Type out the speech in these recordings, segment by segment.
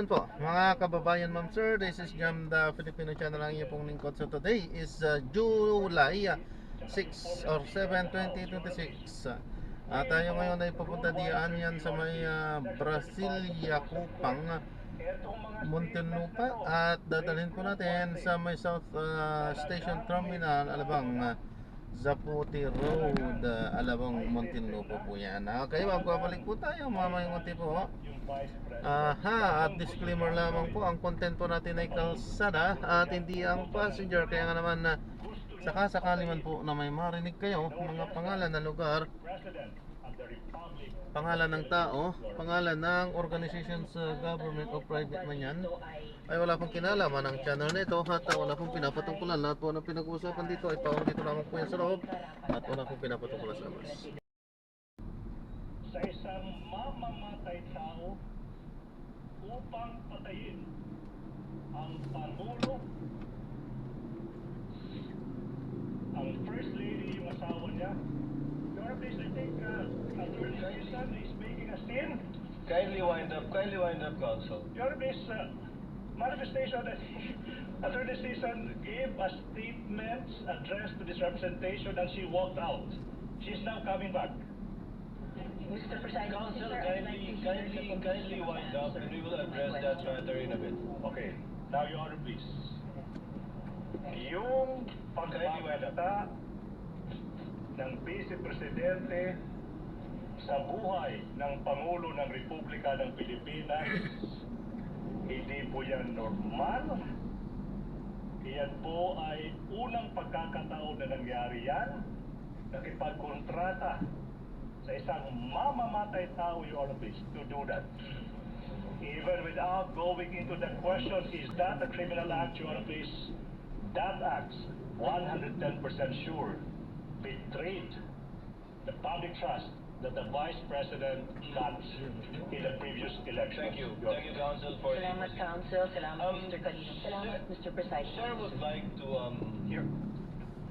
Po, mga kababayan, ma'am sir, this is Jam the Filipino channel ang iyong lingkod. So today is July 6 or 7, 2026. Tayo ngayon ay papunta diyan yan sa may Brasilia, Kupang, Muntinlupa, at dadalhin po natin sa may South Station Terminal, Alabang, Zaputi Road, Alabang, Muntinlupa po yan. Okay, magbabalik po tayo mamaya ng po. At disclaimer lamang po, ang content po natin ay kalsada at hindi ang passenger. Kaya nga naman na sakasakali man po na may marinig kayo mga pangalan ng lugar, pangalan ng tao, pangalan ng organization sa government o private man yan, ay wala pong kinalaman ang channel nito at wala pong pinapatungkulan. Lahat po ng pinag-uusapan dito ay paong dito lamang po yan sa loob at wala pong pinapatungkulan sa labas. Sa isang mamamatay tao upang patayin ang Pangulo, ang First Lady, yung asawa niya. Your Honor, please, I think Attorney Jason is making a scene. Kindly wind up, counsel. Your Honor, please, manifestation that Attorney Jason gave a statement addressed to this representation and she walked out. She's now coming back. Mr. Presiding Counsel, Officer, I'd like to kindly wind up and we will address that matter in a bit. Okay, now Your Honor, please. Yung pagkakita ng Vice Presidente sa buhay ng Pangulo ng Republika ng Pilipinas, hindi po yan normal. Iyan po ay unang pagkakataon na nangyari yan, nakipagkontrata sa isang mamamatay tao, Your Honor, please, to do that. Even without going into the question, is that a criminal act, Your Honor, please? That act, 110% sure, betrayed the public trust that the Vice President got in the previous election. Thank you, counsel, for Salamat, Counsel. Salamat, Mr. Calino. Salamat, Mr. Presiding Sir would Officer. like to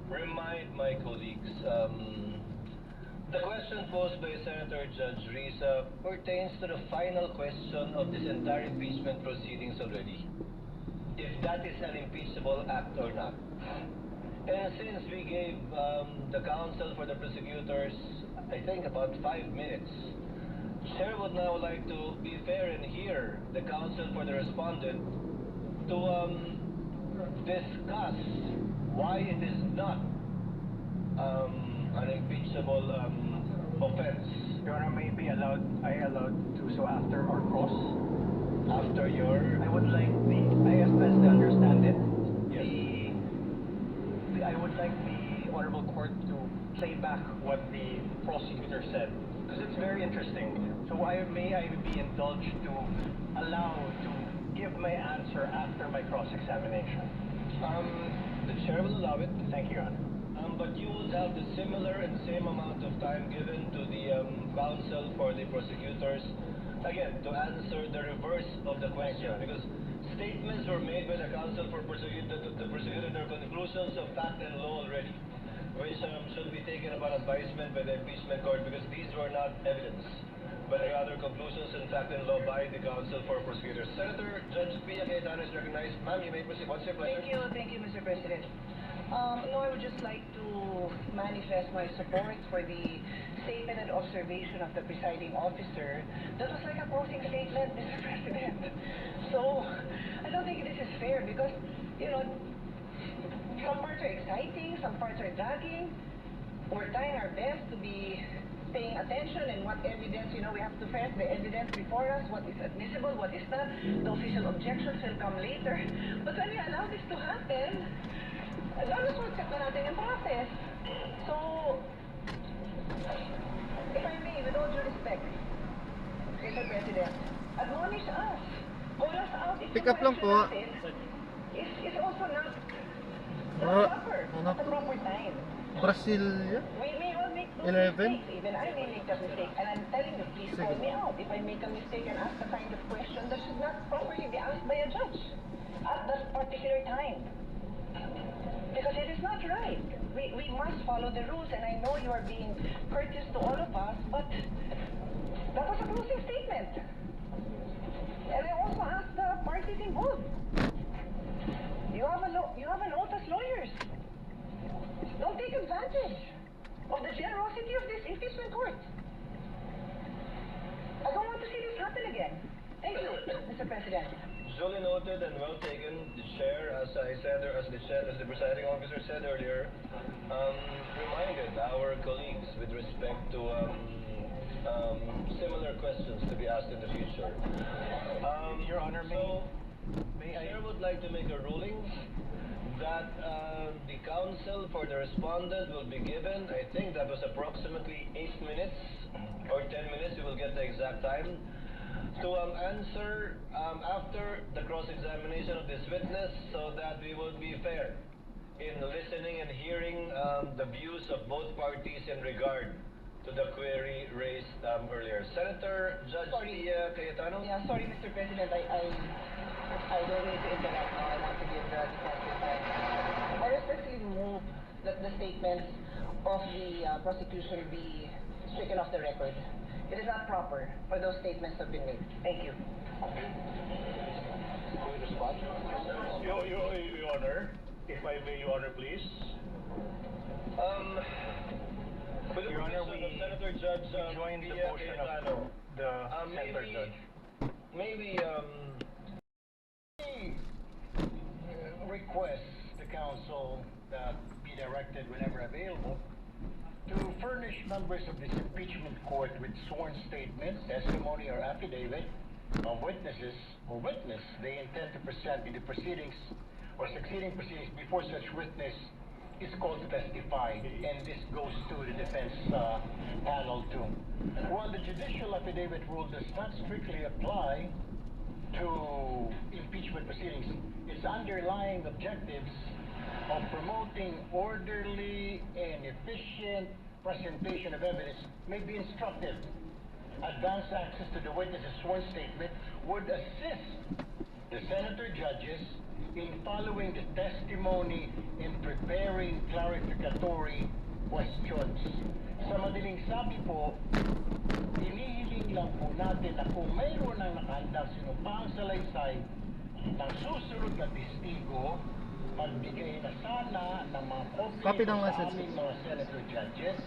remind my colleagues, the question posed by Senator Judge Risa pertains to the final question of this entire impeachment proceedings already. If that is an impeachable act or not. And since we gave the counsel for the prosecutors, I think about 5 minutes, Chair would now like to be fair and hear the counsel for the respondent to discuss why it is not an impeachable offense. Your Honor, may be allowed, I allowed to, so after our cross, After your... I would like as to understand it, I would like the Honorable Court to play back what the prosecutor said, because it's very interesting. So may I be indulged to allow to give my answer after my cross-examination? The Chair will allow it. Thank you, Your Honor. But you would have the similar and same amount of time given to the counsel for the prosecutors, again, to answer the reverse of the question, because statements were made by the counsel for the prosecutor their conclusions of fact and law already, which should be taken about advisement by the impeachment court, because these were not evidence, but rather conclusions in fact and law by the counsel for prosecutors. Senator Judge Pia Cayetano is recognized. Ma'am, you may proceed. What's your pleasure? Thank you, Mr. President. No, I would just like to manifest my support for the statement and observation of the presiding officer. That was like a closing statement, Mr. President. So, I don't think this is fair because, some parts are exciting, some parts are dragging. We're trying our best to be paying attention and what evidence, we have to first the evidence before us, what is admissible, what is not. The official objections will come later. But when we allow this to happen, lalo na natin yung process. So, if I may, with all due respect, Mr. President, admonish us. Call us out if Pick up lang po. Is also not proper at the proper time. Brasilia? We may all make those 11? mistakes. Even I may make that mistake. And I'm telling you, please call me out. If I make a mistake and ask the kind of question that should not properly be asked by a judge at that particular time. Because it is not right. We must follow the rules, and I know you are being courteous to all of us, but that was a closing statement. And I also asked the advantage of the generosity of this impeachment court. I don't want to see this happen again. Thank you, Mr. President. Duly noted and well taken. The chair, as I said, or as the presiding officer said earlier, reminded our colleagues with respect to similar questions to be asked in the future. Your Honor, may I? Chair would like to make a ruling that the counsel for the respondent will be given, I think that was approximately 8 minutes or 10 minutes, we will get the exact time, to answer after the cross-examination of this witness so that we will be fair in listening and hearing the views of both parties in regard to the query raised earlier. Senator Judge Sorry. Cayetano? Yeah, sorry, Mr. President. I don't need to interrupt now. I want to give the defense his time. I respectfully move that the statements of the prosecution be stricken off the record. It is not proper for those statements to have been made. Thank you. Your Honor, if I may, Your Honor, please. With the Your Honor, permission of Senator Judge join the Pia motion Cayetano, of the Senator Judge. maybe Request the counsel that be directed whenever available to furnish members of this impeachment court with sworn statement, testimony, or affidavit of witnesses or witness they intend to present in the proceedings or succeeding proceedings before such witness is called to testify, and this goes to the defense panel too. While the judicial affidavit rule does not strictly apply to impeachment proceedings, its underlying objectives of promoting orderly and efficient presentation of evidence may be instructive. Advance access to the witness's sworn statement would assist the senator judges in following the testimony and preparing clarificatory questions. Sa madaling sabi po, inihiling lang po natin na kung mayroon ng nakahandang sinumpang salaysay ng susunod na testigo, magbigay na sana ng mga Copy kopya ng sa message. aming mga senator judges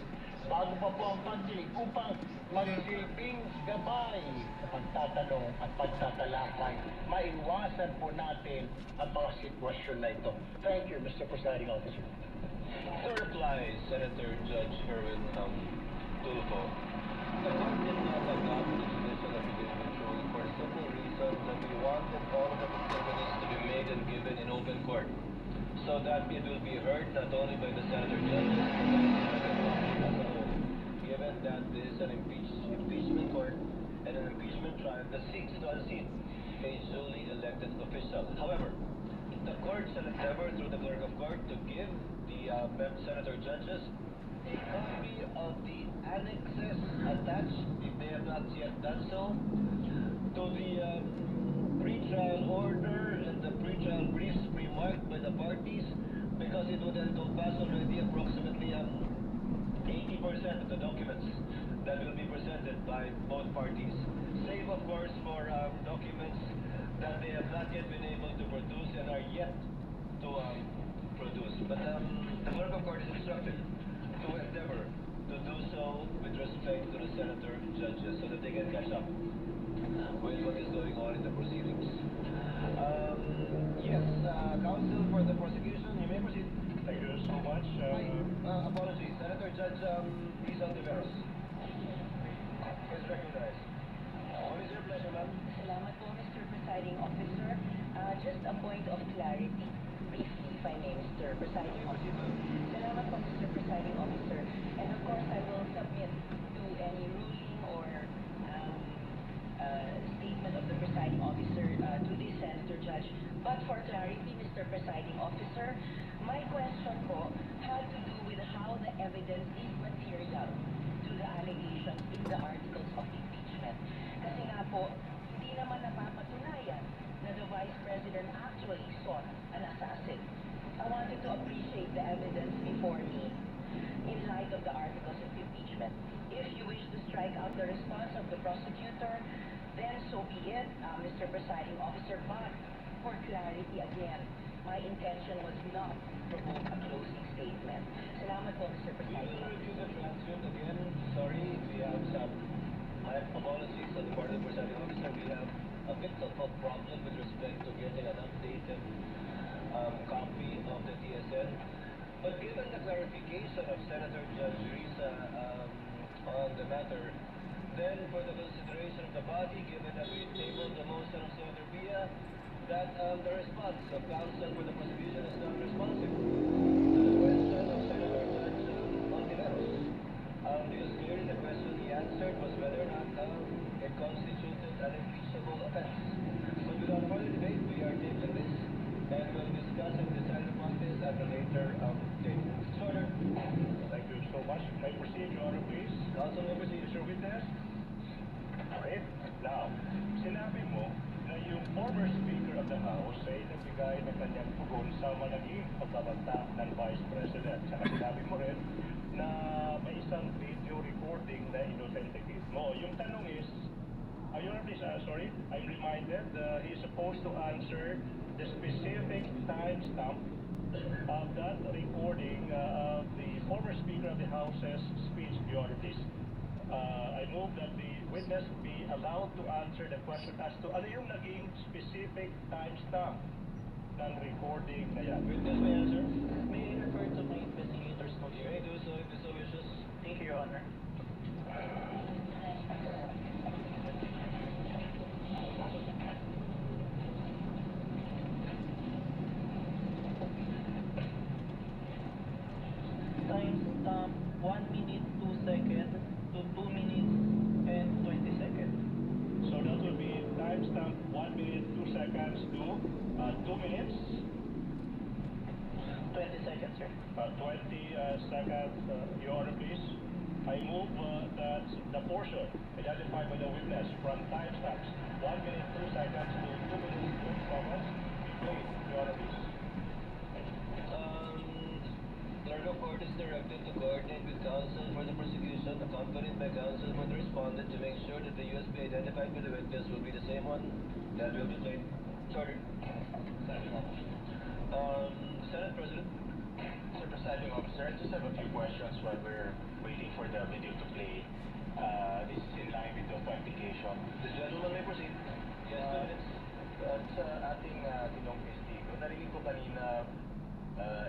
bago pa po ang pagdinig upang magsilbing gabay sa pagtatanong at pagtatalakay. Maiwasan po natin ang mga sitwasyon na ito. Thank you, Mr. Presiding Officer. to reply, Senator Judge Sherwin Tulfo, the court did not adopt the judicial affidavit rule for the simple reason that we wanted all of the testimonies to be made and given in open court, so that it will be heard not only by the senator judges, but also by the public as a whole, given that this is an impeachment court and an impeachment trial that seeks to unseat a duly elected official. However, the court shall endeavor through the clerk of court to give the senator judges a copy of the annexes attached, if they have not yet done so, to the pre-trial order and the pre-trial briefs remarked by the parties, because it would encompass already approximately 80% of the documents that will be presented by both parties, save of course for documents that they have not yet been able to produce and are yet to produce. But the clerk of court is instructed to endeavor to do so with respect to the senator judges so that they can catch up with what is going on in the proceedings. Yes, counsel for the prosecution, you may proceed. Thank you so much. Apologies, Senator Judge Rizal Tiveros is recognized. What is your pleasure, ma'am? Salamat po, Mr. Presiding Officer. Just a point of clarity, briefly, if I may, Mr. Presiding Officer. Salamat po, Mr. Presiding Officer. And of course, I will submit to any ruling or statement of the Presiding Officer to the Senator Judge. But for clarity, Mr. Presiding Officer, my question po had to do with how the evidence is material to the allegations in the articles of impeachment. Kasi nga po, hindi naman napapatunayan na the Vice President actually sought an assassin. I wanted to appreciate the evidence before me in light of the articles of impeachment. If you wish to strike out the response of the prosecutor, then so be it, Mr. Presiding Officer. But for clarity again, My intention was not to make a closing statement. Salamat po, Mr. We will President. review the transcript again. Sorry, we have some. My apologies on the part of the presiding officer. We have a bit of a problem with respect to getting an updated copy of the TSN. But given the clarification of Senator Judge Risa on the matter, then for the consideration of the body, given that we tabled the motion of Senator Bia, that the response of counsel for the prosecution is not responsive to the question of Senator Judge Montiveros. Because clearly the question he answered was whether or not it constituted an impeachable offense. So without further debate, we are tabling this and we'll discuss and decide upon this at a later date. Order. Thank you so much. May I proceed, Your Honor, please? Counsel may proceed. Mr. Witness? Alright. Now, sinabi mo na yung former Speaker of the House ay nagbigay ng kanyang pugon sa malaging pagbabanta ng Vice President. Saka sinabi mo rin na may isang video recording na inauthenticate mo. Yung tanong is, Your Honor, please, sorry, I'm reminded he's supposed to answer the specific timestamp of that recording of the former Speaker of the House's speech, Your Honor, please. I move that the witness be allowed to answer the question as to ano yung naging specific timestamp ng recording na yan. Witness may answer. May I refer to my investigators note You may do so if you so wishes. Thank you, Your Honor. Timestamp 1 minute 2 seconds to 2 minutes and 20 seconds. So that will be timestamp 1 minute 2 seconds to 2 minutes, 20 seconds, sir. 20 seconds, Your Honor, please. I move that the portion identified by the witness from timestamps 1 minute 2 seconds to 2 minutes 20 seconds be played, Your Honor, please. Clerk of Court is directed to coordinate with counsel for the prosecution, accompanied by counsel for the respondent, to make sure that the USB identified by the witness will be the same one that will be played. Sorry. Senate President. Mr. Presiding Officer, I just have a few questions while we're waiting for the video to play. This is in line with the authentication. The gentleman may proceed. Yes, 2 minutes. Sa ating tinong testigo, narinig ko kanina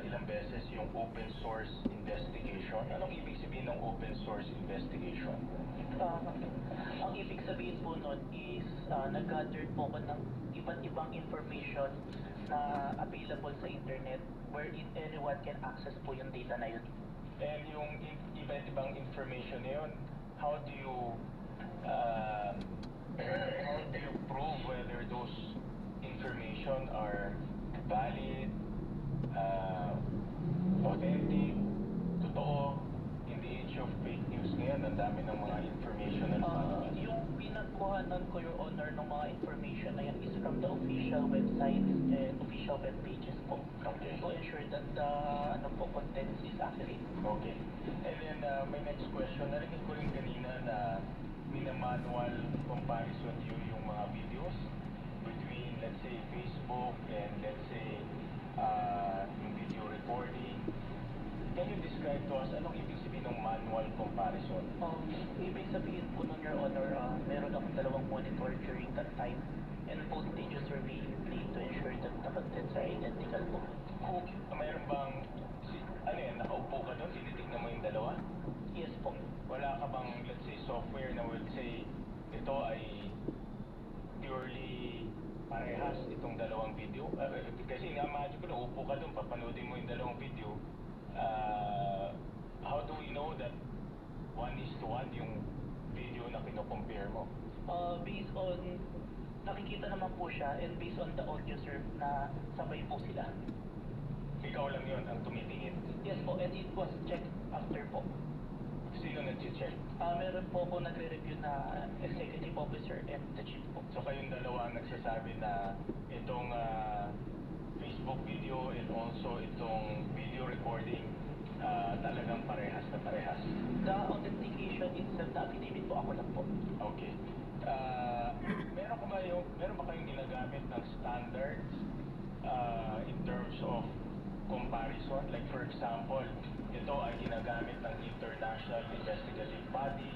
ilang beses yung open source investigation. Anong ibig sabihin ng open source investigation? Ang ibig sabihin po nun is nag-gather po ko ng iba't ibang information na available sa internet wherein anyone can access po yung data na yun. And yung iba't ibang information na yun, how do you prove whether those information are valid, authentic, totoo? In the age of fake news ngayon, ang dami ng mga information na Yung pinagkuhanan ko, Your Honor, ng mga information na yan is from the official websites and official web pages po. Okay. To ensure that the contents is accurate. Okay. And then, my next question, narinig ko rin kanina na minamanual comparison yung mga videos between, let's say, Facebook and, let's say, yung video recording. Can you describe to us anong ibig sabihin ng manual comparison? Ibig sabihin po nun, Your Honor, meron akong dalawang monitor during that time and both pages were being played to ensure that the contents are identical po. Mayroon bang, ano yan, nakaupo ka doon, tinitignan mo yung dalawa? Yes po. Wala ka bang, let's say, software na will say, ito ay purely parehas itong dalawang video? Kasi nga-imagine ko, naupo ka doon, papanoodin mo yung dalawang video. How do we know that 1:1 yung video na kino-compare mo? Based on, nakikita naman po siya and based on the audio, sir, na sabay po sila. Ikaw lang yun ang tumitingin. Yes po, and it was checked after po. Sino nag-check? Meron po ako nagre-review na executive officer and the chief po. So kayong dalawa ang nagsasabi na itong Facebook video and also itong video recording talagang parehas na parehas. The authentication itself, the affidavit po, ako lang po. Okay. Meron ba kayong ginagamit ng standards in terms of comparison. Like for example, ito ay ginagamit ng international investigative body.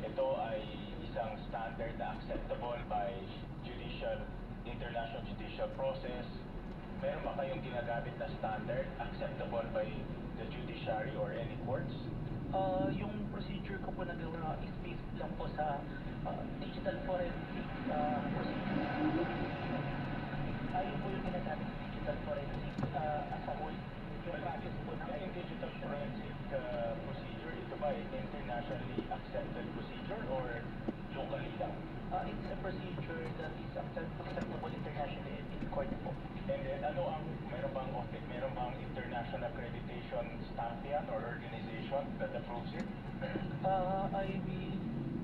Ito ay isang standard na acceptable by international judicial process. Meron ba kayong ginagamit na standard acceptable by the judiciary or any courts? Yung procedure ko po nagawa is based lang po sa digital forensic procedure. Ayun po yung ginagamit sa digital forensic as a whole. Yung practice po ng Yung digital forensic procedure, ito ba ay internationally accepted procedure or locally lang? It's a procedure that is acceptable internationally and in court po. And then, meron bang international accreditation stamp yan or organization that approves it?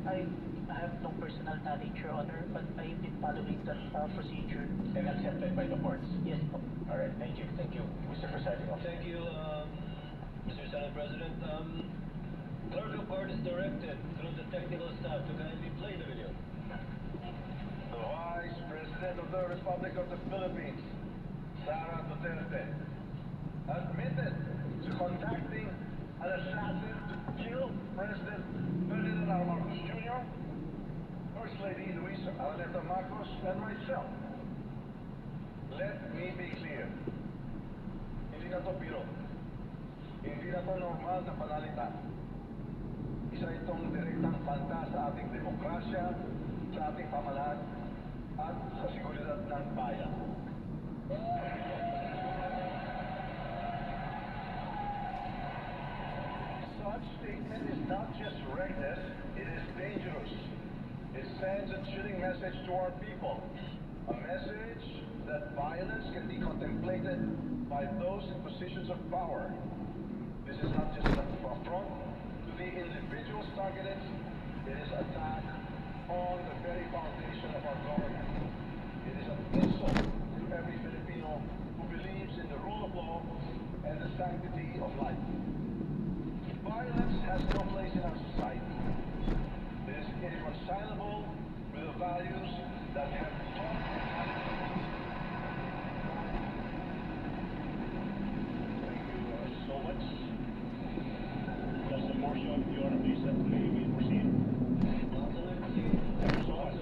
I have no personal knowledge, Your Honor, but I've been following that procedure. And accepted by the courts? Yes po. Alright, thank you. Thank you, Mr. Presiding Officer. Thank you, Mr. Senate President. Clerk of Court is directed through the technical staff to kindly play the video. The Vice President of the Republic of the Philippines, Sara Duterte, admitted to contacting an assassin to kill President Ferdinand R. Marcos Jr., First Lady Luisa Araneta Marcos, and myself. Let me be clear. Hindi na to biro. Hindi na to normal na panalita. Isa itong direktang banta sa ating demokrasya, sa ating pamahalaan, at sa seguridad ng bayan. Such statement is not just reckless, it is dangerous. It sends a chilling message to our people. A message that violence can be contemplated by those in positions of power. This is not just an affront to the individuals targeted, it is attack on the very foundation of our government. It is an insult to every Filipino who believes in the rule of law and the sanctity of life. Violence has no place in our society. It is irreconcilable with the values that have taught So much. That's the portion of your release that may be proceed. Thank you so much.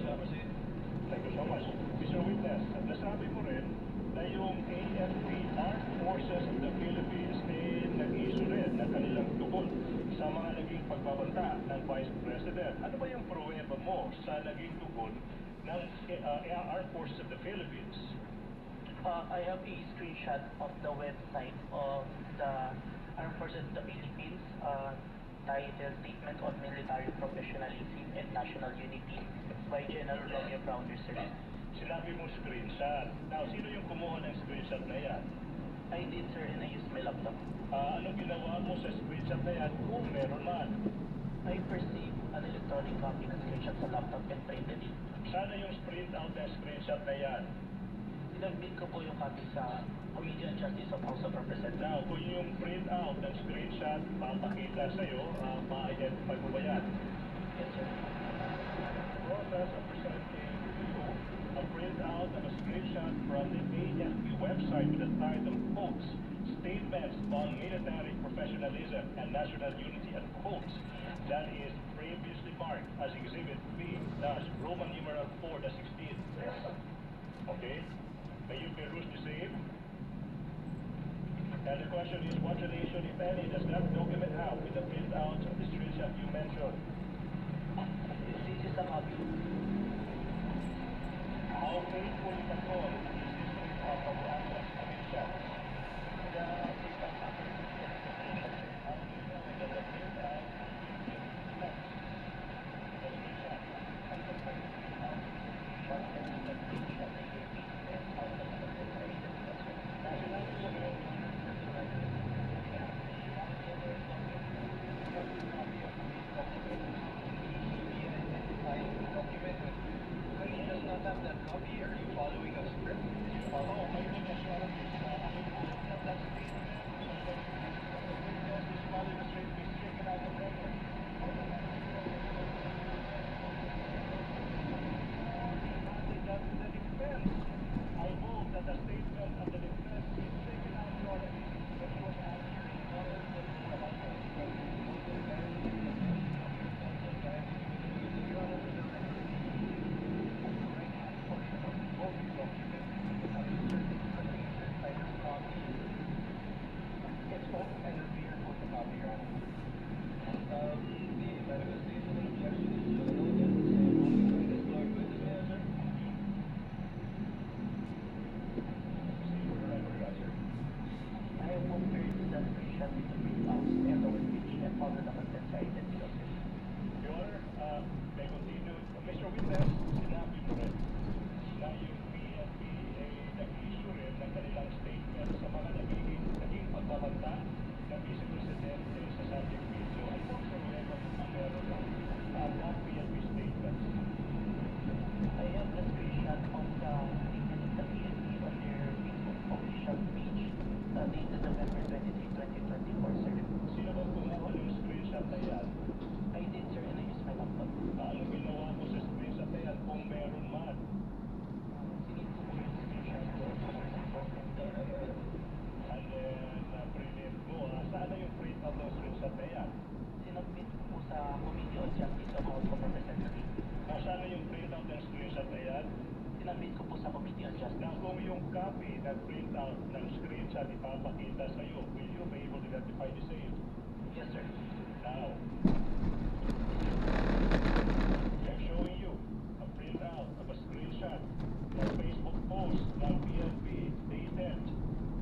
Thank you so much. Mr. Witness, nasabi mo rin na yung AFP, Armed Forces of the Philippines, nag-issue rin na kanilang tugon sa mga naging pagbabanta ng Vice President. Ano ba yung pruweba mo sa naging tugon ng Armed Forces of the Philippines? I have a screenshot of the website of the Armed Forces of the Philippines titled Statement on Military Professionalism and National Unity by General Romeo Brown Research. Sinabi mo screenshot. Now, sino yung kumuha ng screenshot na yan? I did, sir, and I used my laptop. Anong ginawa mo sa screenshot na yan kung meron man? I perceived an electronic copy ng screenshot sa laptop and printed it. Sana yung print out ng screenshot na yan. Sinabit ko po yung copy sa Committee on Justice of House of Representatives. Now, kung yung print out ng screenshot papakita sa'yo, ma-identify mo ba yan? Yes, sir. Process of presenting you a print out of a screenshot from the AFP website with the title, quotes, Statements on Military Professionalism and National Unity, and quotes, that is previously marked as Exhibit B, Roman numeral 4-16. Okay? May you peruse the same? And the question is, what relation, if any, does that document have with the printout of the screenshot you mentioned? This is a copy. How faithful you can call is this printout of the actual screenshot? The system copy. I move that the statement of the Committee on Justice. Na kung yung copy ng printout ng screenshot ipapakita sa iyo, will you be able to identify the same? Yes, sir. Now, I'm showing you a printout of a screenshot ng Facebook post ng PNP dated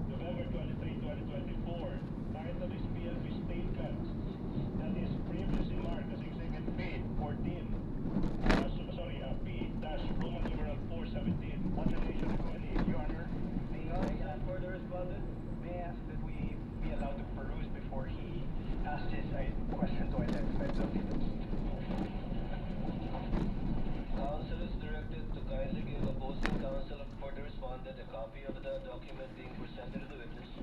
November 23, 2024. Title is PNP Statement that is previously marked as Exhibit P14. P-Roman numeral 417. What relation, if any, Your Honor? May I ask for the respondent? May I ask that we be allowed to peruse before he asks his question to identify the documents? Counsel is directed to kindly give opposing counsel for the respondent a copy of the document being presented to the witness.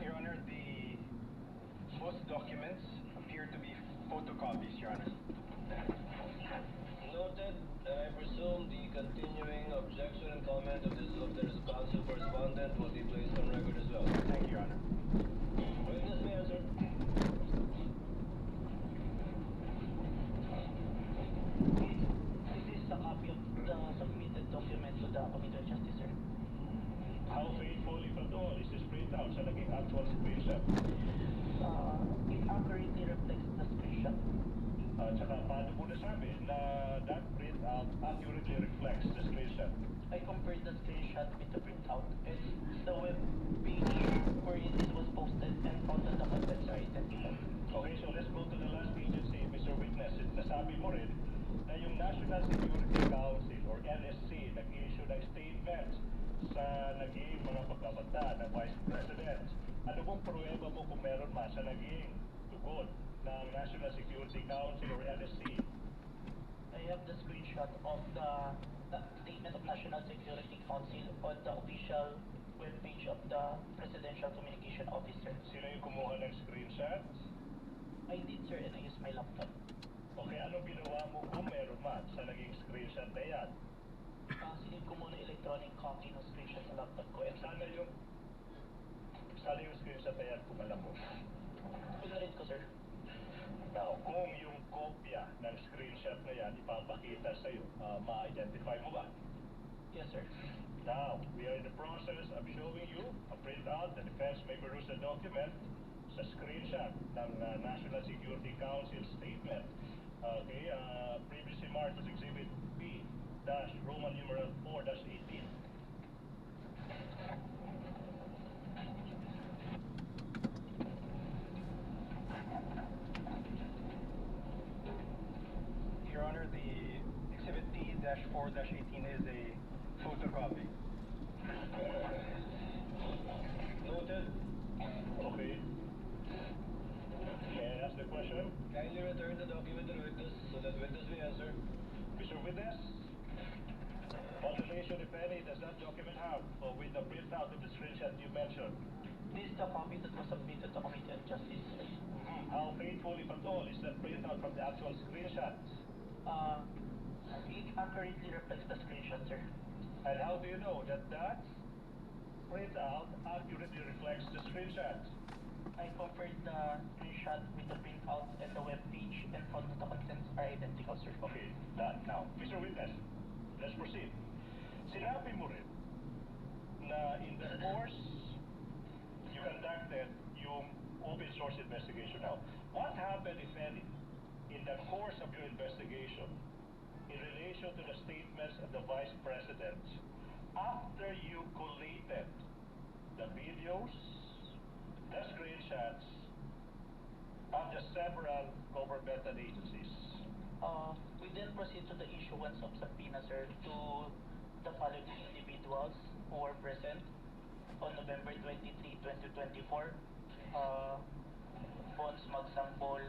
Your Honor, both documents appear to be photocopies, Your Honor. Noted, and I presume the continuing objection and comment of the counsel for respondent will be placed on record as well. Thank you, Your Honor. Witness may answer. This is a copy of the submitted document to the Committee on Justice, sir. How faithful, if at all, is this printout sa naging actual screenshot? It accurately reflects the screenshot. At saka paano mo nasabi na that printout accurately reflects the screenshot? I compared the screenshot with the printout and the web page where it was posted and found that the contents are identical. Okay, so let's go to the last agency, Mr. Witness. Nasabi mo rin na yung National Security Council or NSC nag-issue ng statement sa naging mga pagkabata ng Vice President. Ano bang pruweba mo kung meron man sa naging tugon ng National Security Council or NSC? I have the screenshot of the statement of National Security Council on the official webpage of the Presidential Communication Officer. Sino yung kumuha ng screenshot? I did, sir, and I used my laptop. Okay, anong ginawa mo kung meron man sa naging screenshot na yan? Sinip ko muna electronic copy ng screenshot sa laptop ko and Sana yung screenshot na yan kung alam mo? pinarit ko, sir. Now, kung yung kopya ng screenshot na yan ipapakita sa'yo, ma-identify mo ba? Yes, sir. Now, we are in the process of showing you a printout. The defense may peruse the document sa screenshot ng National Security Council statement. Okay, previously marked as Exhibit P-Roman numeral 4-18. Your Honor, the Exhibit T-4-18 is a photocopy. Noted. Okay. May I ask the question? Kindly return the document to the witness so that witness may answer. Mr. Witness, what relation, if any, does that document have with the printout of the screenshot you mentioned? This is the copy that was submitted to Committee on Justice, sir. How faithful, if at all, is that printout from the actual screenshot? It accurately reflects the screenshot, sir. And how do you know that that printout accurately reflects the screenshot? I compared the screenshot with the printout and the web page and found that the contents are identical, sir. Okay, done. Now, Mr. Witness, let's proceed. Sinabi mo rin na in the course you conducted yung open source investigation. Now, what happened, if any, in the course of your investigation in relation to the statements of the Vice President after you collated the videos, the screenshots of the several governmental agencies? We then proceed to the issuance of subpoena, sir, to the following individuals who were present on November 23, 2024. Bons Magsangbol,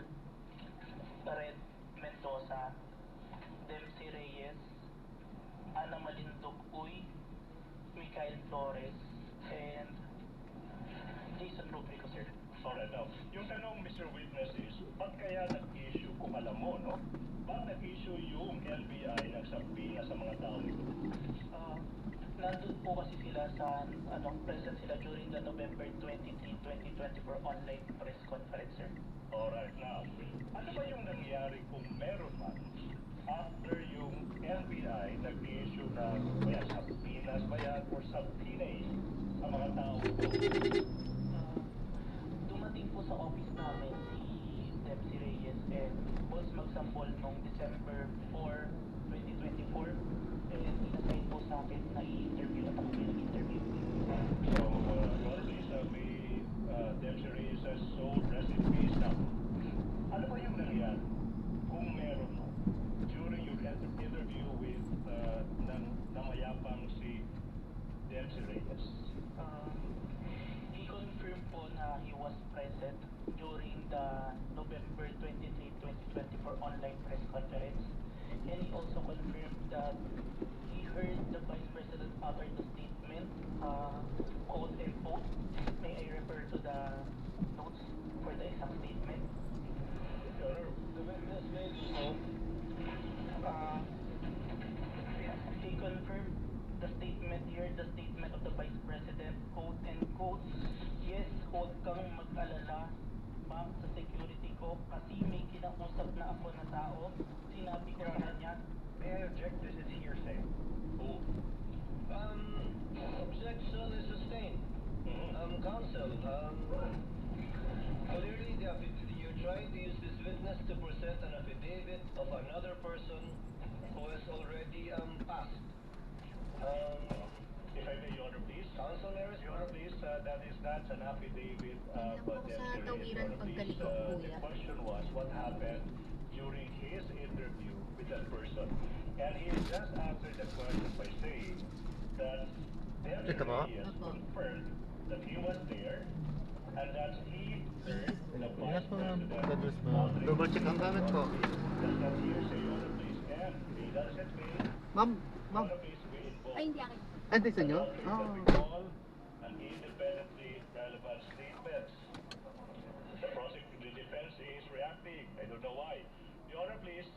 Red Mendoza, Dempsey Reyes, Ana Malindoc Uy, Mikhail Flores and Jason Rubrico, sir. Alright, now, yung tanong, Mr. Witness, is, ba't kaya nag-issue, kung alam mo, no? Ba't nag-issue yung NBI ng subpoena sa mga tao nito? Nandun po kasi sila sa, present sila during the November 23, 2024 online press conference, sir. Alright, now, ano ba yung nangyari kung meron man after yung NBI nag-issue ng subpoenas ba yan or subpoenas sa mga tao nito? Dumating po sa office namin si Dempsey Reyes and Boss Magsampol noong December 4, 2024 and inassign po sa akin na i-interview at ako yung interview. So, please, may Dempsey Reyes says, so rest in peace now. Ano ba yung nangyari kung meron mo during your interview with namayapang si Dempsey Reyes? He confirmed po na he was present during the November 23, 2024 online press conference. And he also confirmed that he heard the Vice President utter the statement, quote and quote. May I refer to the notes for the exact statement? The witness may do so. He confirmed the statement here, the statement of the Vice President, quote and quote, yes, huwag kang mag-alala, ma'am, sa security ko, kasi may kinausap na ako na tao, sinabi ko sa kanya. May I object? This is hearsay. Oh. Objection is sustained. Counsel, clearly you're trying to use this witness to present an affidavit of another person who has already passed. If I may, Your Honor, please. Counsel, may I Your Honor, please, that's an affidavit Tingnan po but sa Dempsey Reyes. tawiran Your Honor, please, pagkalikot, the kuya. question was what happened during his interview with that person. And he just answered the question by saying that Dempsey Ito po? Reyes Opo. confirmed that he was there and that he heard the Ingat Vice po, ma'am. President God bless po. uttering Double check ang gamit ko. That's not hearsay, Your Honor, please. And he doesn't mean, Ma'am, Your ma'am. Honor, please, we involve Ay, hindi akin. Antes sa inyo? that Oh. we call an independently relevant statements. The prosecutor, the defense is reacting. I don't know why. Your Honor, please,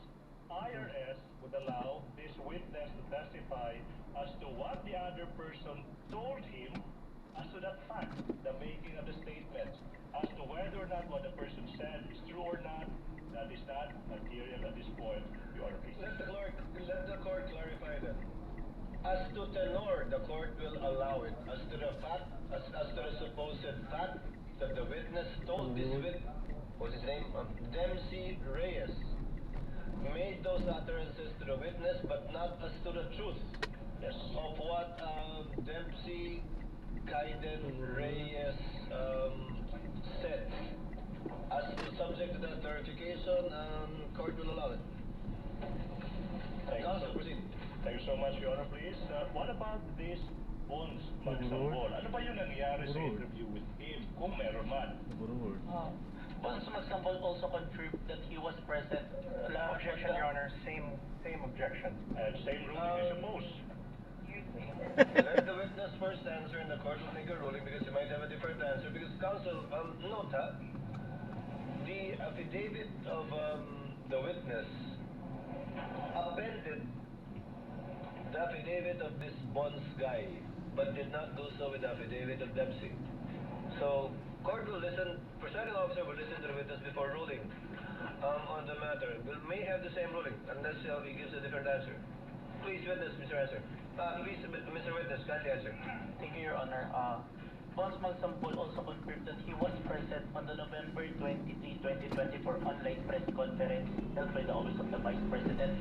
IRS would allow this witness to testify as to what the other person told him as to that fact, the making of the statement, as to whether or not what the person said is true or not. That is not material at this point, Your Honor, please. Let the court clarify that. As to tenor, the court will allow it. As to the fact, as to the supposed fact that the witness told this what's his name? Dempsey Reyes made those utterances to the witness, but not as to the truth Yes. of what Dempsey Kaiden Reyes said. As to subject to that clarification, court will allow it. Thank Counsel, you. proceed. Thank you so much, Your Honor, please. What about this Bonds Magsampol? Ano ba yung nangyari sa interview with him, kung meron man? Boss Magsampol also confirmed that he was present. Objection, Your Honor. Same objection. And same ruling, I suppose. Let the witness first answer and the court will make a ruling because you might have a different answer. Because counsel, note the affidavit of the witness appended the affidavit of this Bonds guy, but did not do so with the affidavit of Dempsey. So, court will listen, presiding officer will listen to the witness before ruling on the matter. We may have the same ruling unless he gives a different answer. Please, witness, Mr. Answer. Please, Mr. Witness, kindly answer. Thank you, Your Honor. Boss Magsampol also confirmed that he was present on the November 23, 2024 online press conference held by the Office of the Vice President.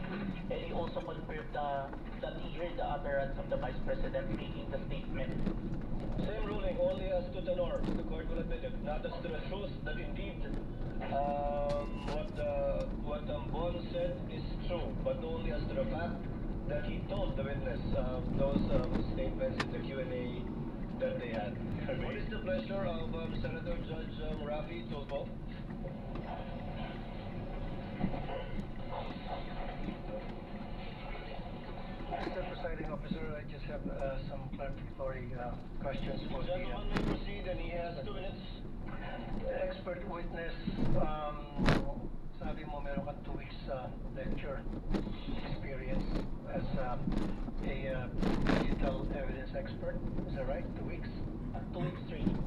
And he also confirmed that he heard the utterance of the Vice President making the statement. Same ruling, only as to tenor. The court will admit it, not as to the truth that indeed what Bond said is true, but only as to the fact that he told the witness those statements in the Q&A that they had. What is the pleasure of Senator Judge Rafi Tulfo? Mr. Presiding Officer, I just have have some clarificatory questions for the Gentleman may proceed, and he has 2 minutes. expert witness. Sabi mo meron kang 2 weeks lecture experience as a digital evidence expert. Is that right? 2 weeks? 2 weeks training.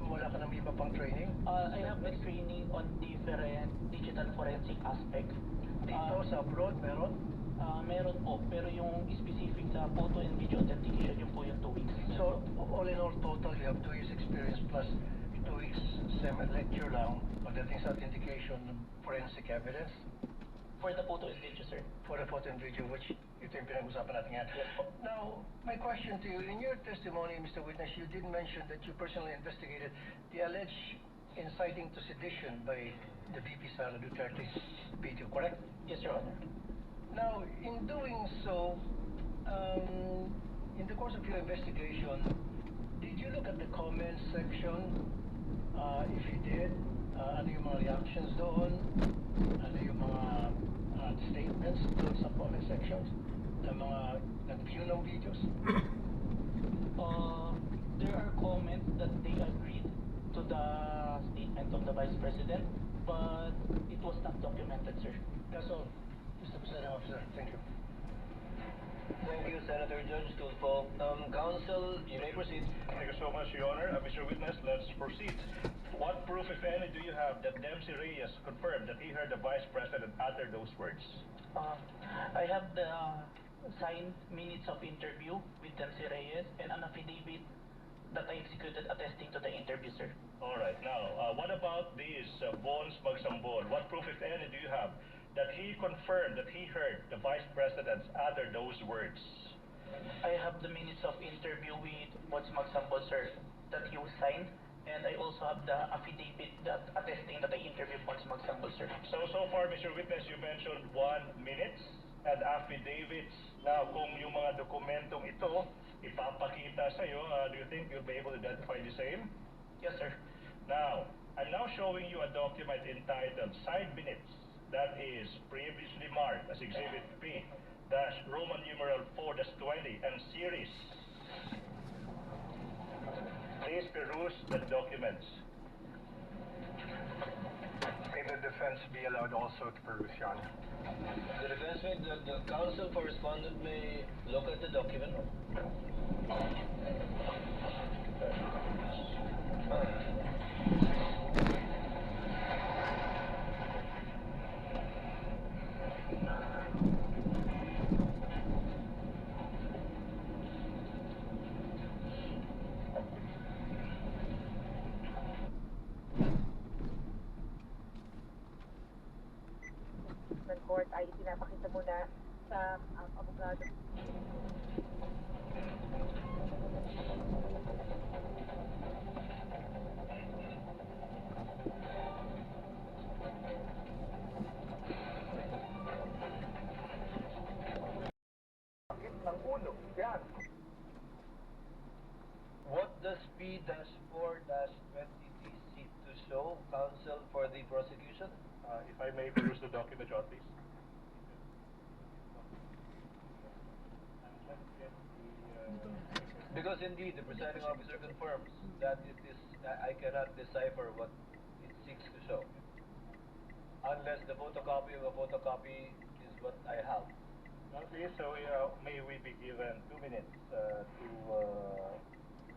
Wala ka nang iba pang training? I have the training on different digital forensic aspects. Dito sa abroad meron? Meron po, pero yung specific sa photo and video authentication, yun po yung 2 weeks. So, all in all total, you have 2 years experience plus 2 weeks lecture lang pagdating sa authentication ng forensic evidence For the photo and video, sir. for the photo and video, which ito yung pinag-usapan natin yan. Now, my question to you, in your testimony, Mr. Witness, you did mention that you personally investigated the alleged inciting to sedition by the VP Sara Duterte's video, correct? Yes, Your Honor. Now, in doing so, in the course of your investigation, did you look at the comments section? If you did, ano yung mga reactions doon? Ano yung mga statements doon sa comment sections? Ng mga nag-view ng videos? There are comments that they agreed to the statement of the Vice President, but it was not documented, sir. That's all, Mr. Presiding Officer. Thank you. Thank you, Senator Judge Tulfo. Counsel, you may proceed. Thank you so much, Your Honor. Mr. Witness, let's proceed. What proof, if any, do you have that Dempsey Reyes confirmed that he heard the Vice President utter those words? I have the signed minutes of interview with Dempsey Reyes and an affidavit that I executed attesting to the interview, sir. All right. Now, what about this Bones Magsambol? What proof, if any, do you have that he confirmed that he heard the Vice President utter those words? I have the minutes of interview with Bots Magsambol, sir, that he was signed, and I also have the affidavit that attesting that I interviewed Bots Magsambol, sir. So far, Mr. Witness, you mentioned 1 minute and affidavits. Now, kung yung mga dokumentong ito ipapakita sa'yo, do you think you'll be able to identify the same? Yes, sir. Now, I'm now showing you a document entitled Side Minutes that is previously marked as Exhibit P Roman numeral 4-20 and series. Please peruse the documents. May the defense be allowed also to peruse, Your Honor? The defense may, the counsel for respondent may look at the document. ng court ay pinapakita muna sa abogado. Ng ulo, yan. What does P-4-20T seek to show, counsel for the prosecution? If I may peruse the document, John, please. Because indeed, the presiding officer confirms that it is, I cannot decipher what it seeks to show. Unless the photocopy of a photocopy is what I have. Please, so may we be given 2 minutes to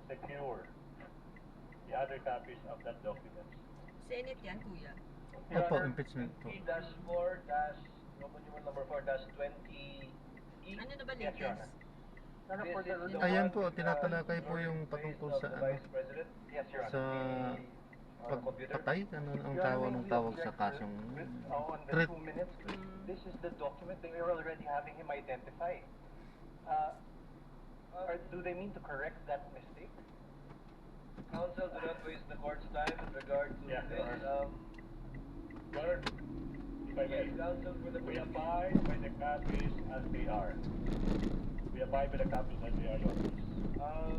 secure the other copies of that document. Senate yan, kuya. Opo, impeachment po. P-4-Roman numeral number 4-20E. Ano na ba Yes, Your Honor. latest? This is the Ayan one po, with tinatalakay po the yung face patungkol of sa the ano, Vice President. Yes, Your sa Honor. Computer. pagpatay, ano ang Your tawag Honor, ng we tawag sa object, kasong on the threat. 2 minutes. This is the document they are already having him identify. Or do they mean to correct that mistake? Counsel, do not waste the court's time in regard to Yeah, this. Lord, if I may, Yes, counsel for the we abide by the copies as they are. We abide by the copies as they are, Your Honor.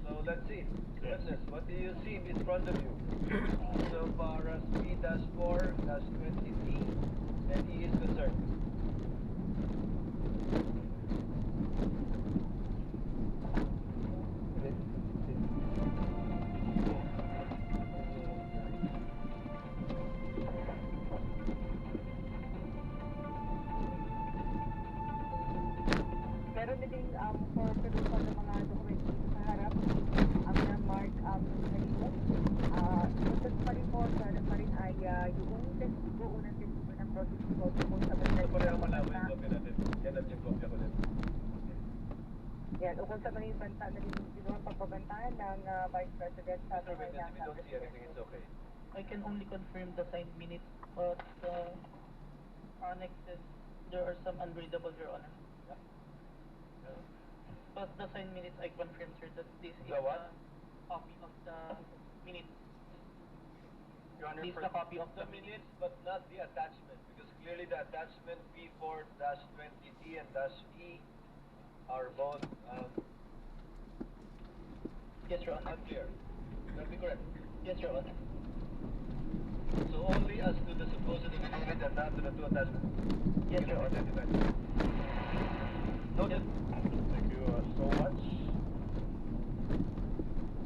So let's see. Yes. Witness, what do you see in front of you? So far as P-4-20T and E is concerned. proceed po kung sa Ito po rin ang malawin yung copy natin. Yan at yung copy ko din. Yan, ukol sa mga banta na ginawang pagbabantaan ng Vice President sa Mr. Witness, if you don't see anything, it's okay. I can only confirm the signed minutes, but annexes, there are some unreadable, Your Honor. But the signed minutes, I confirm, sir, that this is The what? copy of the minutes. Your Honor, This is for the copy of the minutes, but not the attachment, because clearly the attachment P4-20D and -E are both Yes, Your Honor. unclear. That'll be correct. Yes, Your Honor. So only as to the supposed affidavit and not to the two attachments. Yes, Your Honor. Noted. Thank you so much.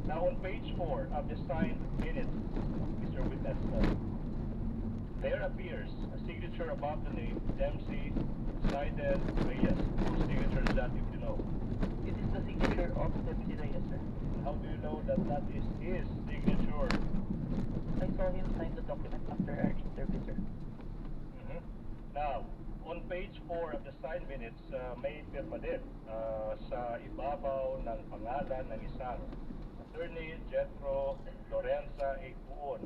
Now on page 4 of the signed minutes, Mr. Witness, there appears a signature above the name Dempsey Sided Reyes. Whose signature is that, if you know? This is the signature of Deputy Reyes, sir. How do you know that that is his signature? I saw him sign the document after our interview, sir. Now, on page 4 of the signed minutes, may pirma din sa ibabaw ng pangalan ng isang Attorney Jethro Lorenza A. Cuon.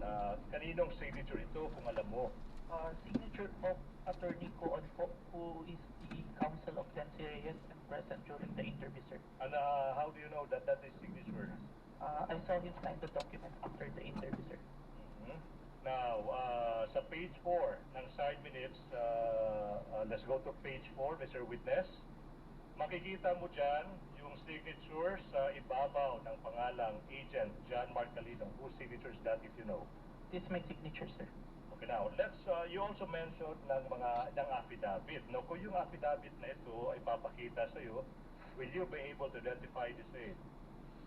Kaninong signature ito kung alam mo? Signature of Attorney Coon po, who is the counsel of Dempsey Reyes and present during the interview, sir. And how do you know that that is signature? I saw him sign the document after the interview, sir. Now, sa page 4 ng side minutes, let's go to page 4, Mr. Witness. Makikita mo dyan yung signature sa ibabaw ng pangalang Agent John Mark Calidong. Whose signature is that, if you know? This is my signature, sir. Okay, now, you also mentioned ng affidavit. No, kung yung affidavit na ito ay papakita sa iyo, will you be able to identify the same?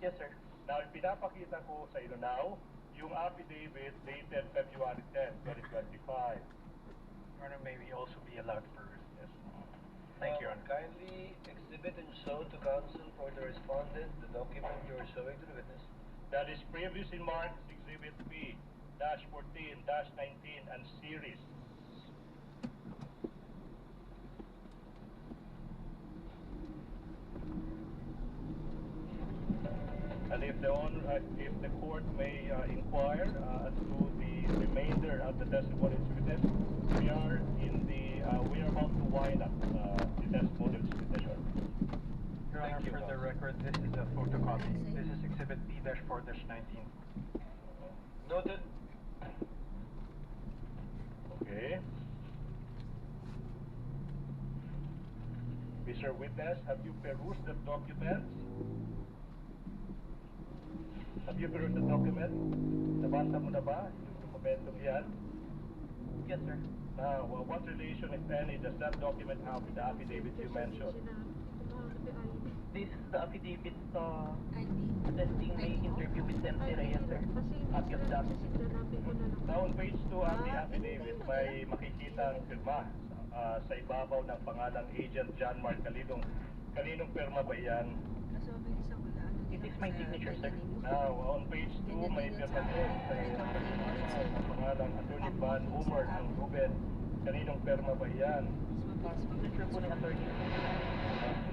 Yes, sir. Now, pinapakita ko sa iyo now, yung affidavit dated February 10, 2025. Your Honor, may we also be allowed for Yes. Thank you, Your Honor. Kindly exhibit and show to counsel for the respondent the document you are showing to the witness. That is previously marked Exhibit B, -14, -19, and series. And if the court may inquire as to the remainder of the testimony witness, we are about to wind up the testimony witness. Your Honor, Thank you, for the counsel. record, this is a photocopy. This is Exhibit B-4-19. Noted. Okay. Mr. Witness, have you perused the documents? Have you perused the document? Nabasa mo na ba yung dokumentong yan? Yes, sir. Now, what relation, if any, does that document have with the affidavit you mentioned? This is the affidavit ID. attesting my interview with Dempsey Reyes, sir. Copy of that. Now, on page 2 of the affidavit, may makikita ang pirma sa ibabaw ng pangalang Agent John Mark Calidong. Kaninong pirma ba yan? Kaso mabilis ako na. It is my signature, sir. Now, on page 2, may pirma din sa pangalang Attorney Van Homer ng Ruben. Kaninong pirma ba yan? Signature po ng attorney.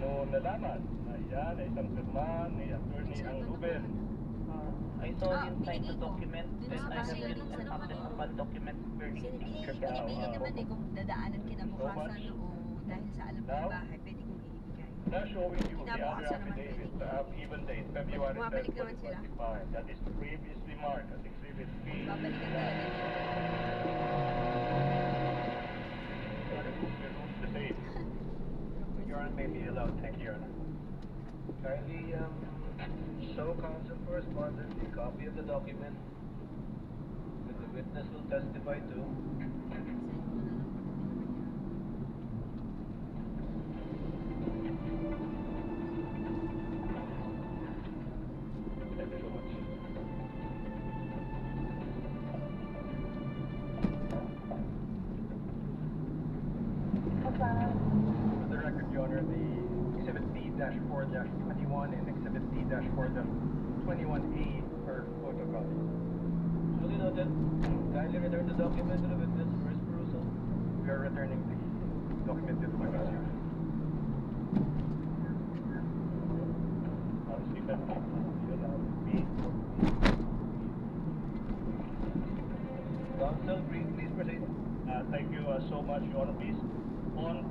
No nalaman na yan ay isang pirma ni Attorney ang Ruben. I saw him sign the document and I have been contacted upon document bearing his signature. Ibigay naman eh kung dadaanan kinabukasan o dahil sa alam Now? ng bahay, pwede kong ibigay. Now showing you the other Kinabukasan naman affidavit pwede. even date, February 10, Bumabalik naman sila. 2025. That is previously marked as Exhibit B. Babalikan talaga niya. The same. Your Honor, may be allowed. Thank you, Your Honor. Kindly show counsel for respondent a copy of the document that the witness will testify to. Thank you so much. For the record, Your Honor, the Exhibit B-4-21 and Exhibit B-4-21A are photocopies. Duly noted. Kindly return the document to the witness for his perusal. We are returning the document to the Pagkasya. Council, please proceed. Thank you so much, Your Honor. Please, on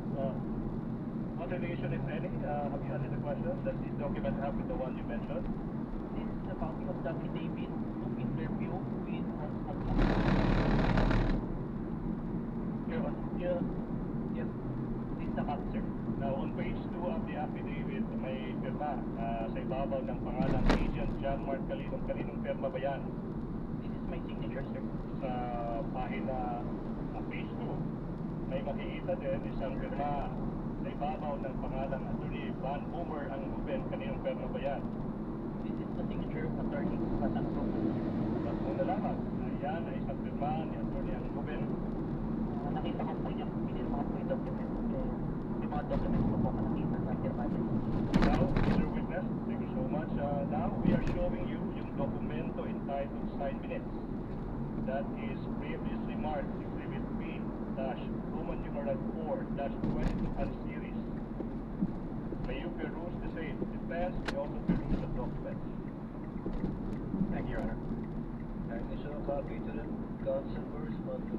what relation, if any, have you answered the question? Does this document have with the one you mentioned? This is a copy of the affidavit of interview with Your Honor. Yes. This is the copy, sir. Now, on page 2 of the affidavit, may pirma sa ibabaw ng pangalan Agent John Mark Calinong. Kaninong pirma ba yan? This is my signature, sir. Sa pahina page 2, may makikita din isang pirma sa ibabaw ng pangalan Attorney Van Boomer ang Ruben. Kaninong pirma ba yan? This is the signature of Attorney Patangro. Mas muna lamang, yan ay isang pirma ni Attorney ang Ruben. Nakita ko po niya, pinirma ko po yung document. Yung mga documents ko po nakita sa firma niya. Now, Mr. Witness, thank you so much. Now, we are showing you yung dokumento entitled Signed Minutes. That is previously marked Exhibit B-Roman numeral 4-22 and series. May you peruse the same. Defense may also peruse the documents. Thank you, Your Honor. And issue a copy to the council for response.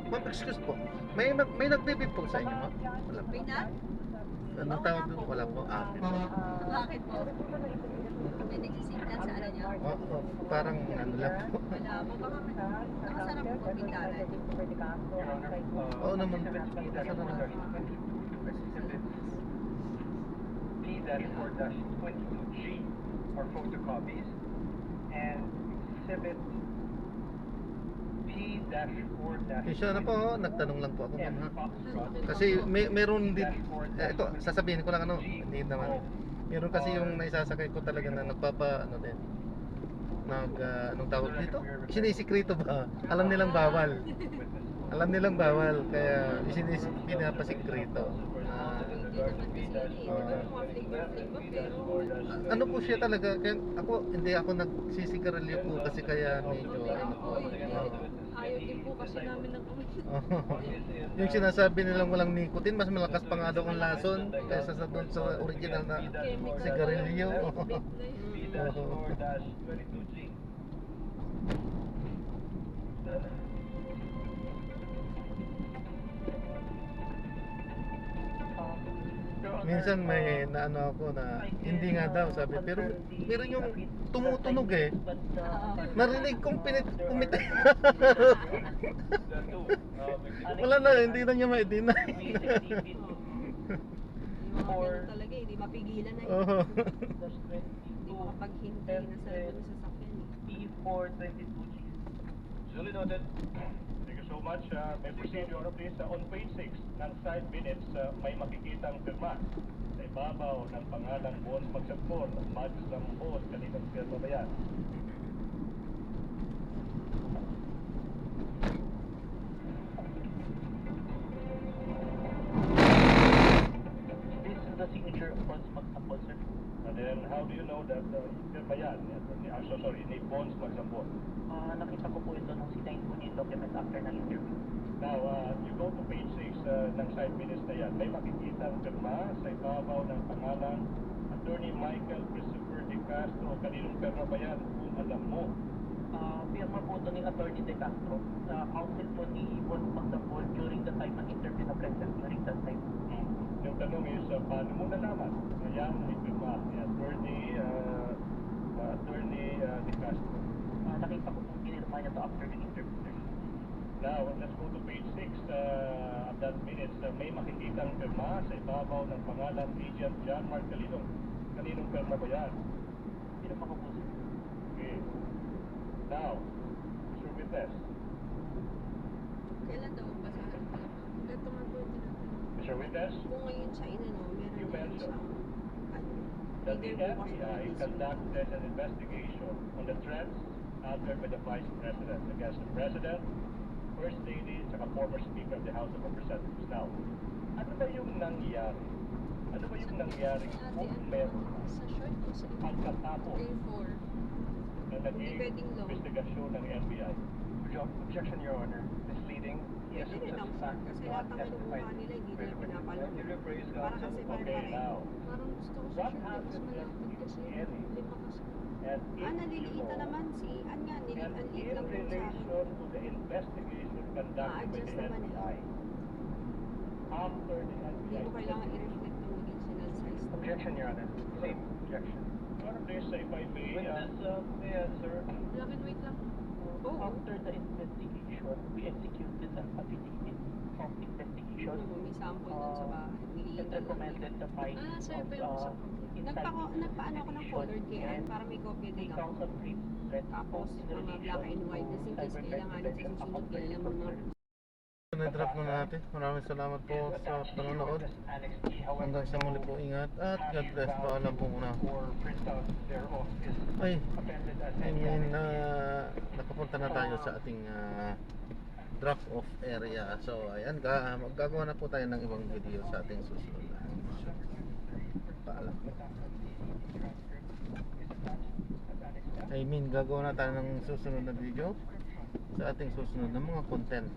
Ma'am, excuse po. May nagbibip po sa inyo, ma'am? Wala po. May na? Anong tawag doon? Wala po. Okay. Bakit po? May nagsisignal sa ano niya? Parang ano lang po. Wala po. Baka nakasarap po ang bintana. Oo naman. P-4-22G are photocopies, and exhibit P-4- Siya na po, nagtanong lang po ako, ma'am, ha? Kasi meron din, ito, sasabihin ko lang ano, hindi naman. Meron kasi yung naisasakay ko talaga na nagpapa, ano din, anong tawag dito? Sinisikrito ba? Alam nilang bawal. Alam nilang bawal, kaya pinapasikrito. Ano po siya talaga, kaya hindi ako nagsisigarilyo po kasi kaya medyo ano po. Ayaw din po kasi namin ng Yung sinasabi nilang walang nicotine, mas malakas pa nga daw ang lason kaysa sa doon sa original na sigarilyo. P-4-22G. Minsan may naano ako na hindi nga daw sabi, pero meron yung tumutunog eh. Narinig kong pumitay. Wala na, hindi na niya ma-deny. Or talaga, hindi mapigilan na Oo. Hindi makapaghintay na sa labas ng sasakyan eh. P-4-22G. Duly noted. Thank you so much. May proceed, Your Honor, please. On page 6 ng side minutes, may makikitang pirma sa ibabaw ng pangalang Bones Magsampor, Magistrang Boss. Kaninong pirma ba yan? This is the signature of Bones Magsampor, sir. And then, how do you know that pirma yan? Ni Bones Magsampor. Nakita ko po ito nung sinayin po niya yung document after ng interview. Now, you go to page 6 ng side minutes na yan. May makikita ang pirma sa ibabaw ng pangalan Attorney Michael Christopher De Castro. Kaninong pirma ba yan kung alam mo? Firma po ito ni Attorney De Castro sa counsel po ni Bones Magsampor during the time ng interview na present during that time. Yung tanong is, paano mo nalaman? Ayan, may pirma ni Attorney De Castro. Nakita ko pong pinirma niya to after the interview, sir. Now, let's go to page 6 of that minutes. May makikitang pirma sa ibabaw ng pangalan Agent John Mark Calinong. Kaninong pirma ba yan? Pinirma ko po, sir. Okay. Now, Mr. Witness. Kailan daw ang basahan pala? Ito nga po yung tinatanong. Mr. Witness? Kung ngayon China, no, meron You din mentioned. siyang ano, that the Either bukas or FBI this week. conducted an investigation on the threats uttered by the Vice President against the President, First Lady, at former Speaker of the House of Representatives. Now, ano ba yung nangyari? Ano ba yung nangyari kung meron Sa short o sa pagkatapos 3-4. na naging pwedeng low. investigasyon ng FBI? Objection, Your Honor. Misleading. Pwede rin lang sir. Kasi lahat ng kinukuha nila hindi nila pinapalong. Will you praise Para counsel? kasi Okay, pare-pareho. now, Parang gusto ko sa what short happens mas malapit if kasi any? lima kasi. And if Naliliita you know, naman si An nga, and ang liit in lang din sa akin. relation to the investigation conducted by Ma-adjust the naman eh. FBI, after the Hindi FBI mo kailangan i-reflect ng original size. Objection, Your Honor. Same objection. Your Honor, please, if I may, Witness, may answer. Wait lang. Oo. After the investigation, we executed an affidavit of investigation May sample dun sa bahay. and Niliitan lang. recommended the findings Sir, pa yung sa nagpaano ako ng folder kay Ann para may copy din ako. counts of rape threats Tapos mga black and white na in case kailanganin sa susunod kailan ng mga Na-drop na natin. Maraming salamat po sa panonood. Hanggang sa muli po, ingat at God bless. Paalam po muna. Or printout thereof is Ay, appended as I mean, nakapunta na tayo sa ating drop-off area. So, ayan, maggagawa na po tayo ng ibang video sa ating susunod na episode. Paalam. I mean, gagawa na tayo ng susunod na video sa ating susunod na mga content.